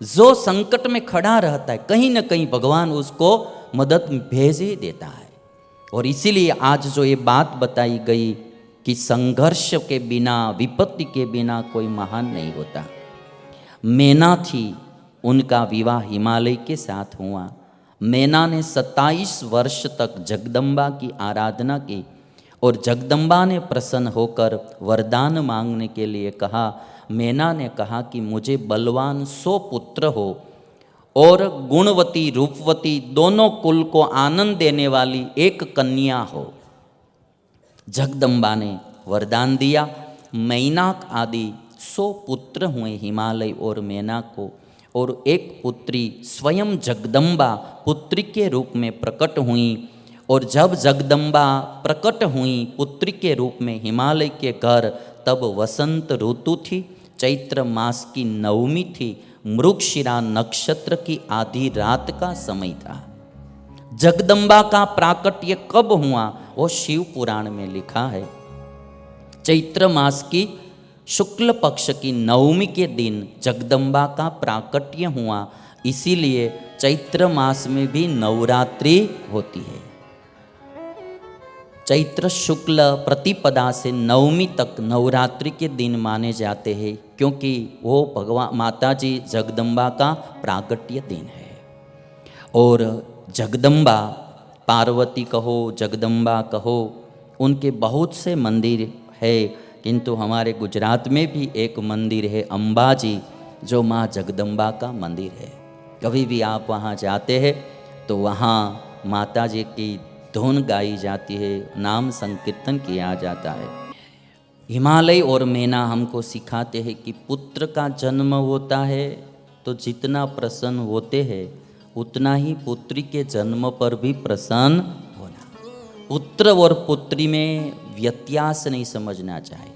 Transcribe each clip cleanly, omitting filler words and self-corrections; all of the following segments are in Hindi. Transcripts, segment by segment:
जो संकट में खड़ा रहता है कहीं ना कहीं भगवान उसको मदद भेज ही देता है। और इसीलिए आज जो ये बात बताई गई कि संघर्ष के बिना, विपत्ति के बिना कोई महान नहीं होता। मैना थी, उनका विवाह हिमालय के साथ हुआ। मैना ने 27 वर्ष तक जगदम्बा की आराधना की और जगदम्बा ने प्रसन्न होकर वरदान मांगने के लिए कहा। मैना ने कहा कि मुझे बलवान 100 पुत्र हो और गुणवती रूपवती दोनों कुल को आनंद देने वाली एक कन्या हो। जगदम्बा ने वरदान दिया। मैनाक आदि 100 पुत्र हुए हिमालय और मैनाक को, और एक पुत्री स्वयं जगदम्बा पुत्री के रूप में प्रकट हुई। और जब जगदम्बा प्रकट हुई पुत्री के रूप में हिमालय के घर, तब वसंत ऋतु थी, चैत्र मास की नवमी थी, मृगशिरा नक्षत्र की आधी रात का समय था। जगदम्बा का प्राकट्य कब हुआ वो शिव पुराण में लिखा है। चैत्र मास की शुक्ल पक्ष की नवमी के दिन जगदम्बा का प्राकट्य हुआ, इसीलिए चैत्र मास में भी नवरात्रि होती है। चैत्र शुक्ल प्रतिपदा से नवमी तक नवरात्रि के दिन माने जाते हैं, क्योंकि वो भगवान माता जी जगदम्बा का प्राकट्य दिन है। और जगदम्बा, पार्वती कहो, जगदम्बा कहो, उनके बहुत से मंदिर है, किंतु हमारे गुजरात में भी एक मंदिर है अंबाजी, जो माँ जगदम्बा का मंदिर है। कभी भी आप वहाँ जाते हैं तो वहाँ माता जी की धुन गाई जाती है, नाम संकीर्तन किया जाता है। हिमालय और मैना हमको सिखाते हैं कि पुत्र का जन्म होता है तो जितना प्रसन्न होते हैं उतना ही पुत्री के जन्म पर भी प्रसन्न होना। पुत्र और पुत्री में व्यत्यास नहीं समझना चाहिए।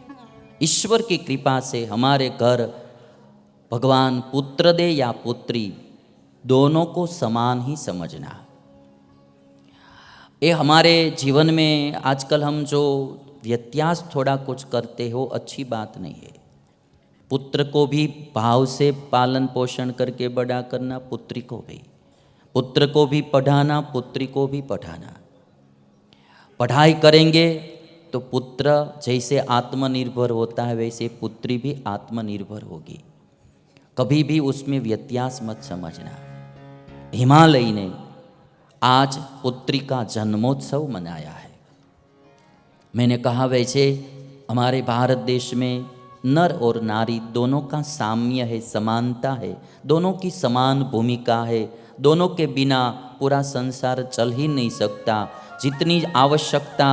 ईश्वर की कृपा से हमारे घर भगवान पुत्र दे या पुत्री, दोनों को समान ही समझना। ये हमारे जीवन में आजकल हम जो व्यत्यास थोड़ा कुछ करते हो अच्छी बात नहीं है। पुत्र को भी भाव से पालन पोषण करके बड़ा करना, पुत्री को भी, पुत्र को भी पढ़ाना, पुत्री को भी पढ़ाना। पढ़ाई करेंगे तो पुत्र जैसे आत्मनिर्भर होता है वैसे पुत्री भी आत्मनिर्भर होगी। कभी भी उसमें व्यत्यास मत समझना। हिमालय ने आज पुत्री का जन्मोत्सव मनाया है। मैंने कहा वैसे हमारे भारत देश में नर और नारी दोनों का साम्य है, समानता है, दोनों की समान भूमिका है। दोनों के बिना पूरा संसार चल ही नहीं सकता। जितनी आवश्यकता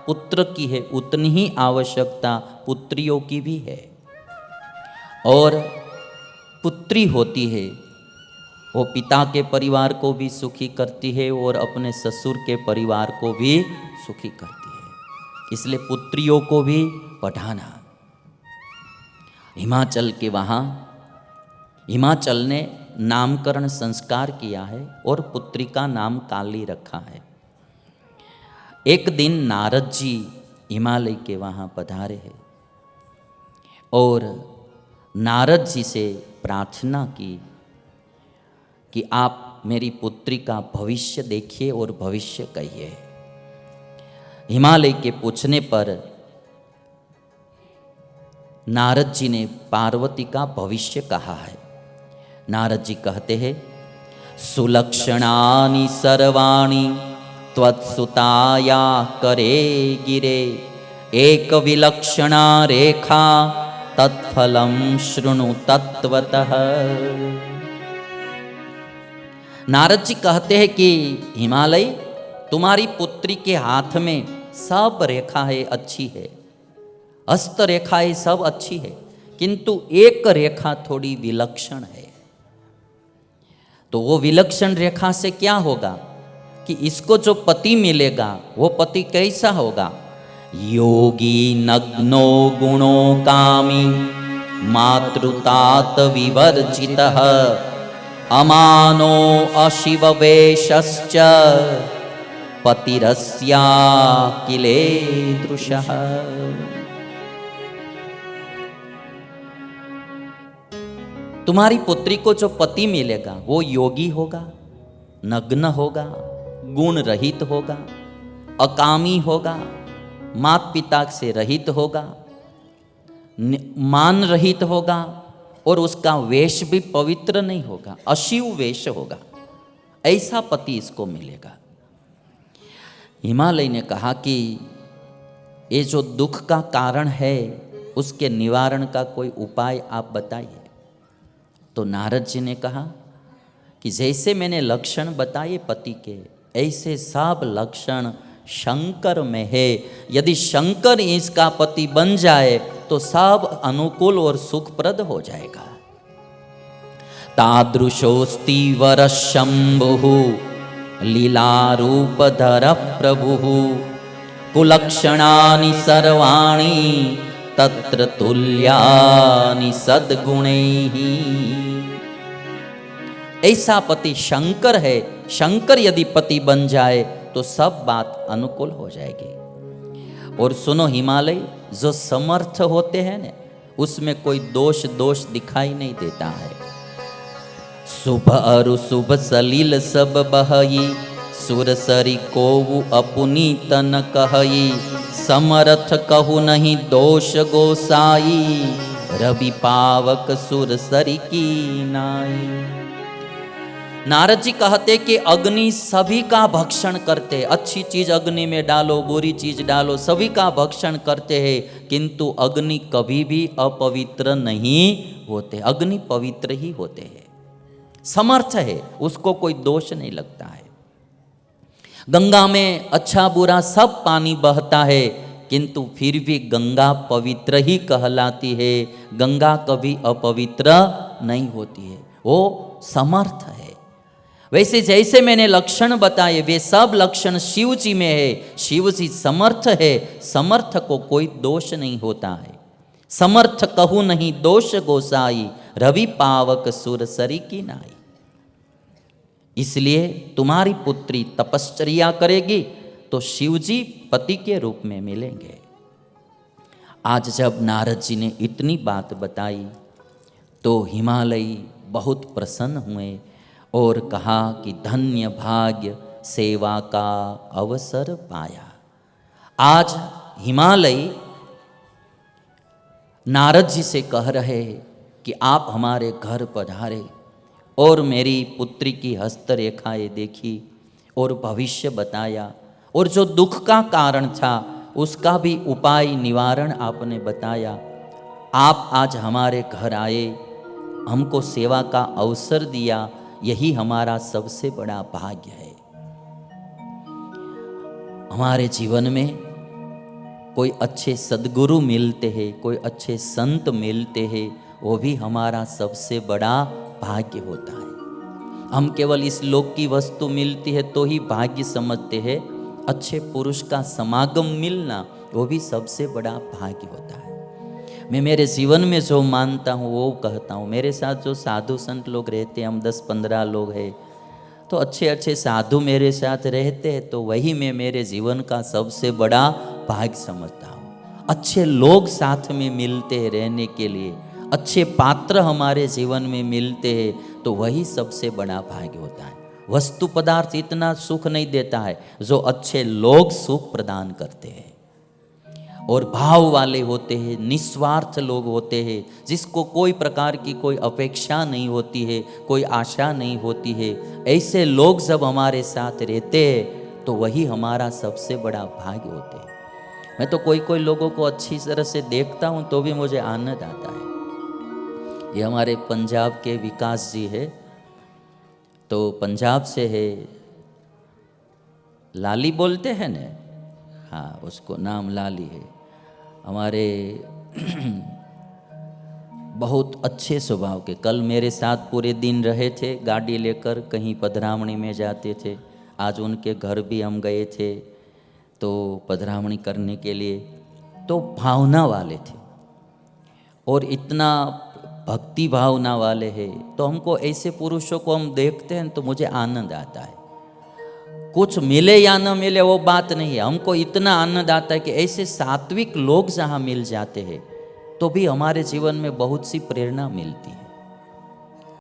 पुत्र की है उतनी ही आवश्यकता पुत्रियों की भी है। और पुत्री होती है वो पिता के परिवार को भी सुखी करती है और अपने ससुर के परिवार को भी सुखी करती है। इसलिए पुत्रियों को भी पढ़ाना। हिमाचल के वहाँ हिमाचल ने नामकरण संस्कार किया है और पुत्री का नाम काली रखा है। एक दिन नारद जी हिमालय के वहाँ पधारे हैं और नारद जी से प्रार्थना की कि आप मेरी पुत्री का भविष्य देखिए और भविष्य कहिए। हिमालय के पूछने पर नारद जी ने पार्वती का भविष्य कहा है। नारद जी कहते हैं, सुलक्षणानि सर्वाणि त्वत्सुताया करे गिरे, एक विलक्षणा रेखा तत्फलं शृणु तत्वतः। नारद जी कहते हैं कि हिमालय, तुम्हारी पुत्री के हाथ में सब रेखाएं अच्छी है, हस्त रेखाएं सब अच्छी है, किंतु एक रेखा थोड़ी विलक्षण है। तो वो विलक्षण रेखा से क्या होगा कि इसको जो पति मिलेगा वो पति कैसा होगा? योगी नग्नो गुणो कामी मातृतात विवर्जितः, अमानो अशिववेशश्च पतिरस्या किलेदृशः। तुम्हारी पुत्री को जो पति मिलेगा वो योगी होगा, नग्न होगा, गुण रहित होगा, अकामी होगा, माता पिता से रहित होगा, मान रहित होगा, और उसका वेश भी पवित्र नहीं होगा, अशिव वेश होगा। ऐसा पति इसको मिलेगा। हिमालय ने कहा कि ये जो दुख का कारण है उसके निवारण का कोई उपाय आप बताइए। तो नारद जी ने कहा कि जैसे मैंने लक्षण बताए पति के, ऐसे सब लक्षण शंकर में है। यदि शंकर इसका पति बन जाए तो सब अनुकूल और सुखप्रद हो जाएगा। तादृशोस्ति वर शंभु लीलारूपधर प्रभु कुलक्षणानि सर्वाणि तत्र तुल्यानि सद्गुणैः। ऐसा पति शंकर है। शंकर यदि पति बन जाए तो सब बात अनुकूल हो जाएगी। और सुनो हिमालय, जो समर्थ होते हैं ना उसमें कोई दोष दिखाई नहीं देता है। शुभ अरु शुभ सलील सब बहई, सुरसरी कोवु अपुनी तन कहई। समर्थ कहु नहीं दोष गोसाई, रवि पावक सुरसरी की नाई। नारद जी कहते कि अग्नि सभी का भक्षण करते। अच्छी चीज अग्नि में डालो, बुरी चीज डालो, सभी का भक्षण करते हैं, किंतु अग्नि कभी भी अपवित्र नहीं होते। अग्नि पवित्र ही होते हैं। समर्थ है, उसको कोई दोष नहीं लगता है। गंगा में अच्छा बुरा सब पानी बहता है, किंतु फिर भी गंगा पवित्र ही कहलाती है। गंगा कभी अपवित्र नहीं होती है, वो समर्थ है। वैसे जैसे मैंने लक्षण बताए वे सब लक्षण शिव जी में है। शिव जी समर्थ है, समर्थ को कोई दोष नहीं होता है। समर्थ कहू नहीं दोष गोसाई, रवि पावक सुरसरी की नाई। इसलिए तुम्हारी पुत्री तपश्चर्या करेगी तो शिवजी पति के रूप में मिलेंगे। आज जब नारद जी ने इतनी बात बताई तो हिमालय बहुत प्रसन्न हुए और कहा कि धन्य भाग्य सेवा का अवसर पाया। आज हिमालय नारद जी से कह रहे कि आप हमारे घर पधारे और मेरी पुत्री की हस्तरेखाएं देखी और भविष्य बताया, और जो दुख का कारण था उसका भी उपाय निवारण आपने बताया। आप आज हमारे घर आए, हमको सेवा का अवसर दिया, यही हमारा सबसे बड़ा भाग्य है। हमारे जीवन में कोई अच्छे सद्गुरु मिलते हैं, कोई अच्छे संत मिलते हैं, वो भी हमारा सबसे बड़ा भाग्य होता है। हम केवल इस लोक की वस्तु मिलती है तो ही भाग्य समझते हैं। अच्छे पुरुष का समागम मिलना वो भी सबसे बड़ा भाग्य होता है। मैं मेरे जीवन में जो मानता हूँ वो कहता हूँ। मेरे साथ जो साधु संत लोग रहते हैं, हम 10-15 लोग हैं, तो अच्छे अच्छे साधु मेरे साथ रहते हैं, तो वही मैं मेरे जीवन का सबसे बड़ा भाग्य समझता हूँ। अच्छे लोग साथ में मिलते हैं रहने के लिए, अच्छे पात्र हमारे जीवन में मिलते हैं, तो वही सबसे बड़ा भाग्य होता है। वस्तु पदार्थ इतना सुख नहीं देता है जो अच्छे लोग सुख प्रदान करते हैं और भाव वाले होते हैं, निस्वार्थ लोग होते हैं, जिसको कोई प्रकार की कोई अपेक्षा नहीं होती है, कोई आशा नहीं होती है। ऐसे लोग जब हमारे साथ रहते हैं तो वही हमारा सबसे बड़ा भाग्य होते हैं। मैं तो कोई कोई लोगों को अच्छी तरह से देखता हूँ तो भी मुझे आनंद आता है। ये हमारे पंजाब के विकास जी है, तो पंजाब से है, लाली बोलते हैं ना, हाँ उसको नाम लाली है। हमारे बहुत अच्छे स्वभाव के, कल मेरे साथ पूरे दिन रहे थे, गाड़ी लेकर कहीं पधरामणी में जाते थे। आज उनके घर भी हम गए थे तो पधरामणी करने के लिए, तो भावना वाले थे और इतना भक्ति भावना वाले हैं। तो हमको ऐसे पुरुषों को हम देखते हैं तो मुझे आनंद आता है। कुछ मिले या न मिले वो बात नहीं है, हमको इतना आनंद आता है कि ऐसे सात्विक लोग जहाँ मिल जाते हैं तो भी हमारे जीवन में बहुत सी प्रेरणा मिलती है।